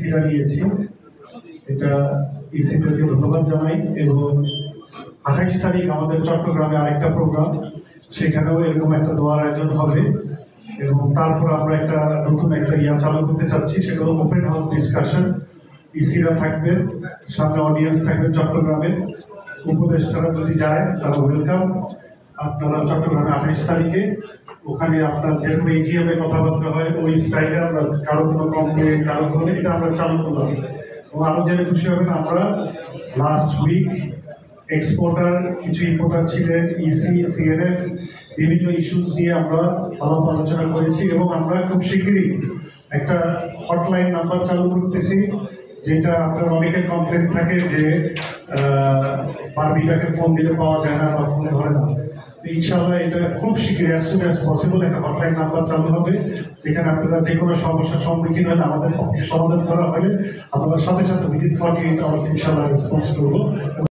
ইসিরা নিয়েছি। এটা ইসিদেরকে ধন্যবাদ জানাই। এবং 28 তারিখ আমাদের চট্টগ্রামে আরেকটা প্রোগ্রাম, সেখানেও এরকম একটা দোয়ার আয়োজন হবে। এবং তারপর আমরা একটা নতুন একটা চালু করতে চাচ্ছি, সেটা হলো ওপেন হাউস ডিসকাশন। ইসিরা থাকবে, সামনে অডিয়েন্স থাকবে চট্টগ্রামে, উপদেষ্টারা যদি যায় তারা ওয়েলকাম। আপনারা চট্টগ্রামে 28 তারিখে ওখানে আপনার যেরকম এজিএম এ কথাবার্তা হয় ওই স্টাইলে আমরা কারো কোনো কমপ্লেন কারো কোনো এটা আমরা চালু করলাম। এবং আরো জেনে খুশি হবেন, আমরা লাস্ট উইক এক্সপোর্টার কিছু ইম্পোর্টার ছিলেন, ইসি সিএনএফ বিভিন্ন ইস্যুস নিয়ে আমরা আলাপ আলোচনা করেছি। এবং আমরা খুব শীঘ্রই একটা হটলাইন নাম্বার চালু করতেছি, যেটা আপনার অনেকের কমপ্লেন থাকে যে বারবিটাকে ফোন দিলে পাওয়া যায় না বা ফোন ধরে না। ইনশাআল্লাহ এটা খুব শীঘ্রই অ্যাজ সুন অ্যাজ পসিবল একটা হটলাইন নাম্বার চালু হবে, যেখানে আপনারা যে কোনো সমস্যার সম্মুখীন হলে আমাদের পক্ষে সমাধান করা হলে আপনারা সাথে সাথে উইদিন 48 আওয়ার্স ইনশাআল্লাহ রেসপন্স করবো।